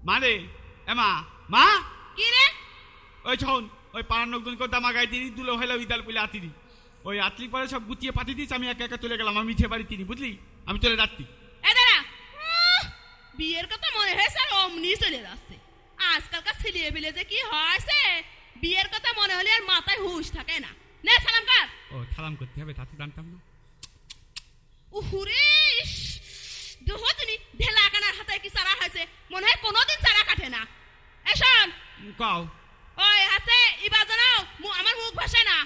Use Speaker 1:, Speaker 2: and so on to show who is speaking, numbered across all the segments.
Speaker 1: মা রে এমা মা
Speaker 2: কি রে?
Speaker 1: ওই শোন ওই পাড়ার লোকজন করে দামা গাই দিনি দুলো হইলো ইদাল বলে আতিনি ওই আতলি পরে সব গুছিয়ে পাঠিয়ে দিস আমি একা একা চলে গেলাম আমি মিঠে বাড়ি তিনি বুঝলি আমি চলে যাচ্ছি
Speaker 2: এ দাঁড়া, বিয়ের কথা মনে হয়েছে আর অমনি চলে যাচ্ছে। আজকালকার ছেলে বিলে যে কি হয়েছে, বিয়ের কথা মনে হলে আর মাথায় হুঁশ থাকে না। নে সালাম কর।
Speaker 1: ও সালাম করতে হবে তাতে জানতাম না।
Speaker 2: উহুরে দুহতনি ঢেলা কানার হাতে কি চারা হয়েছে, মনে হয় কোনোদিন চারা কাটে না। এ শোন
Speaker 1: কাও
Speaker 2: ওই আছে ইবা জানাও আমার মুখ ভাসে না।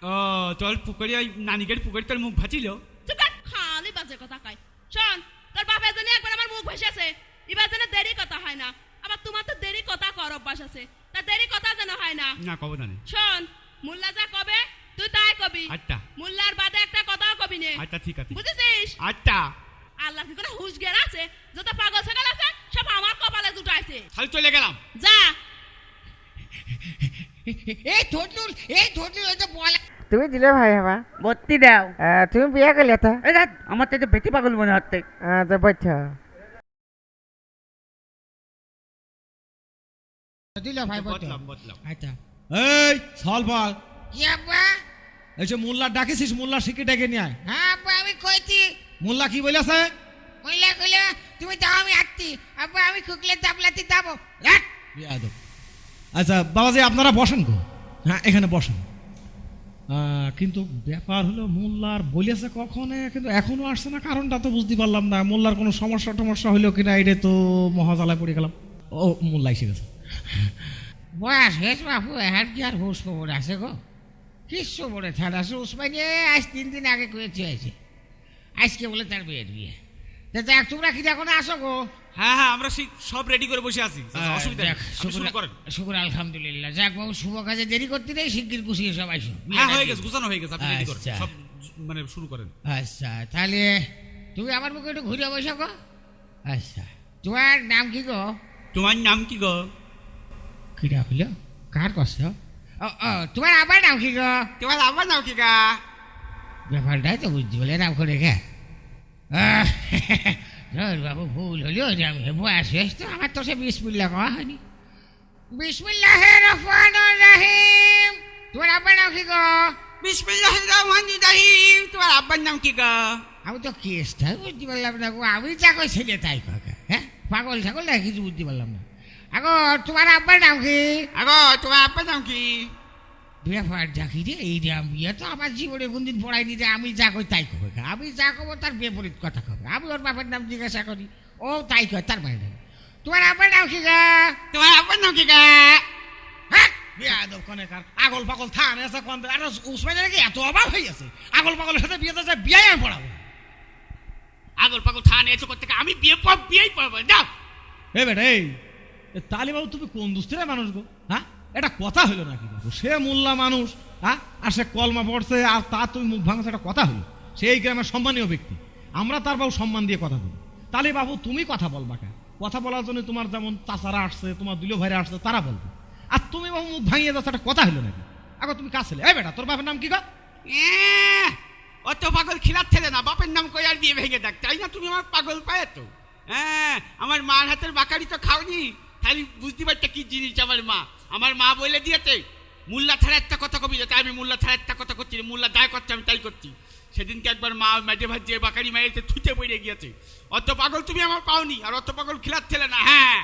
Speaker 1: ও তোর পুকুরে ওই নানিকের পুকুরে তোর মুখ ভাজিল।
Speaker 2: চুপ কর, খালি বাজে কথা কয়। শোন তোর বাপের জন্য একবার আমার মুখ ভাসেছে, এবার যেন দেরি কথা হয় না। আবার তোমার তো দেরি কথা কর অভ্যাস আছে, তা দেরি কথা যেন হয় না।
Speaker 1: না কব না।
Speaker 2: শোন মোল্লা যা কবে তুই তাই কবি।
Speaker 1: আচ্ছা
Speaker 2: মোল্লার বাদে একটা কথাও কবি নে।
Speaker 1: আচ্ছা ঠিক আছে
Speaker 2: বুঝেছিস?
Speaker 1: আচ্ছা
Speaker 2: আল্লাহ কি কোনো হুঁশ জ্ঞান আছে? যত পাগল ছাগল আছে সব আমার কপালে জুটাইছে।
Speaker 1: খালি চলে গেলাম
Speaker 2: যা।
Speaker 3: এই ধরলুল ওই যে বল
Speaker 4: তুমি দিলে ভাই আমার
Speaker 5: ভর্তি দাও।
Speaker 4: তুমি বিয়ে করলে তো
Speaker 5: এই দেখ আমার তো বেটি পাগল মনে হচ্ছে।
Speaker 4: তো বলছো
Speaker 3: দিল ভাই বল
Speaker 1: বদলাম বদলাম
Speaker 3: আচ্ছা
Speaker 6: এই সলপাল
Speaker 3: কি আব্বা?
Speaker 6: এই যে মোল্লা ডাকেছিস মোল্লা শিখে ডেকে নিয়ে আয়।
Speaker 3: হ্যাঁ আব্বা আমি কইছি।
Speaker 6: মোল্লা কি বলেছে?
Speaker 3: কইলা কইলা তুমি যাও আমি আসছি। আব্বা আমি খুকলে দাবলাতে যাবো। রাখ
Speaker 6: ইয়াদব। আচ্ছা বাবাজি আপনারা বসেন গো, হ্যাঁ এখানে বসেন। কিন্তু ব্যাপার হলো মোল্লার বলেছে কখনে কিন্তু এখনো আসছে না, কারণটা তো বুঝতে পারলাম না। মোল্লার কোনো সমস্যা টমস্যা হইলো কিনা এটা তো মহাজালায় পড়ে গেলাম। ও মোল্লা এসে গেছে।
Speaker 3: বয়স হয়েছে বাপু, এখন কি আর হুশ খবর আছে গো? কিচ্ছু বলে থাকা উসমানি আজ 3 দিন আগে কয়েছে আছে, আজকে বলে তার বিয়ের বিয়ে। দেখ তোমরা কি দেখো না আসো গো।
Speaker 1: হ্যাঁ হ্যাঁ আমরা সেই সব রেডি করে বসে আছি অসুবিধা নেই
Speaker 3: যাক,
Speaker 1: আপনি শুরু করেন।
Speaker 3: শুকুর আলহামদুলিল্লাহ। যাক বাবু শুভ কাজে দেরি করতে নেই, শিগগির গুছিয়ে সব আইসো।
Speaker 1: হ্যাঁ হয়ে গেছে গুছানো হয়ে গেছে আপনি রেডি করেন
Speaker 3: আচ্ছা।
Speaker 1: সব মানে শুরু করেন।
Speaker 3: আচ্ছা তাহলে তুমি আমার মুখে একটু ঘুরে বসো গো। আচ্ছা তোমার নাম কি গো?
Speaker 1: তোমার নাম কি গো?
Speaker 3: কিরা হইল কার কষ্ট? তোমার আবার নাম কি গো?
Speaker 1: তোমার আমার নাম কি গা?
Speaker 3: ব্যাপারটাই তো বুঝতে বলে নাম করে গে। বাবু ভুল হলেও নাম বয়স হয়েছে তো, আমার তো সে বিসমিল্লাহ কওয়া হয়নি। বিসমিল্লাহির রহমানির রহিম। তোমার আব্বার নাম কি গো?
Speaker 1: বিসমিল্লাহির রহমানির রহিম। তোমার আব্বার নাম কি গো?
Speaker 3: আমি তো কেসটাই বুঝতে পারলাম না গো, আমি যা কই ছেলে তাই কাকা। হ্যাঁ পাগল ছাগল না কিছু বুঝতে পারলাম না। আগো তোমার আব্বার নাম কি?
Speaker 1: আগো তোমার আব্বার নাম কি?
Speaker 3: ব্যাপার দেখি রে, এই নাম বিয়ে তো আমার জীবনে কোনদিন পড়াইনি যে আমি যা কই তাই কবে। আমি যা কব তার বিপরীত কথা কবে। আমি ওর বাবার নাম জিজ্ঞাসা করি, ও তাই কয়, তার মানে নাম। তোমার আব্বার নাম কি গা?
Speaker 1: তোমার আব্বার নাম কি গা?
Speaker 3: হ্যাঁ
Speaker 6: বেয়াদব কনেকার আগল পাগল থান এসে কোন আর উসমানের কি এত অভাব হয়ে গেছে? আগল পাগলের সাথে বিয়েতে যায় বিয়ে আমি পড়াবো।
Speaker 1: আগল পাগল থান এসে করতে আমি বিয়েই পড়বো না।
Speaker 6: এ বেটা এই তালিবাবু তুমি কোন দুস্থিরে মানুষ গো? হ্যাঁ এটা কথা হইলো নাকি বাবু? সে মোল্লা মানুষ, হ্যাঁ আর সে কলমা পড়ছে আর তা তুমি মুখ ভাঙছে, একটা কথা হইলো? সেই গ্রামের সম্মানীয় ব্যক্তি, আমরা তার বাবু সম্মান দিয়ে কথা বলি। তাহলে বাবু তুমি কথা বলবা কেন? কথা বলার জন্য তোমার যেমন চাচারা আসছে, তোমার দুলো ভাইরা আসছে, তারা বলবে। আর তুমি বাবু মুখ ভাঙিয়ে যাচ্ছ, একটা কথা হইলো নাকি? আগে তুমি কাছে এই বেটা তোর বাপের নাম কি গো?
Speaker 1: অত পাগল খিলাচ্ছে না, বাপের নাম কই আর বিয়ে ভেঙে দেখ, তাই না? তুমি আমার পাগল পায় তো। হ্যাঁ আমার মার হাতের বাকারি তো খাওনি, খালি বুঝতে পারতে কি জিনিস আমার মা বলে দিয়েছে মোল্লা ছাড়া একটা কথা কবি, তাই আমি মোল্লা ছাড়া একটা কথা করছি, মোল্লা দায় করছে আমি তাই করছি। সেদিনকে একবার মা মেজে ভাজ যে বাকারি মাইতে থুতে পড়ে গিয়েছে। অত পাগল তুমি আমার পাওনি, আর অত পাগল খিলাচ্ছিলে না। হ্যাঁ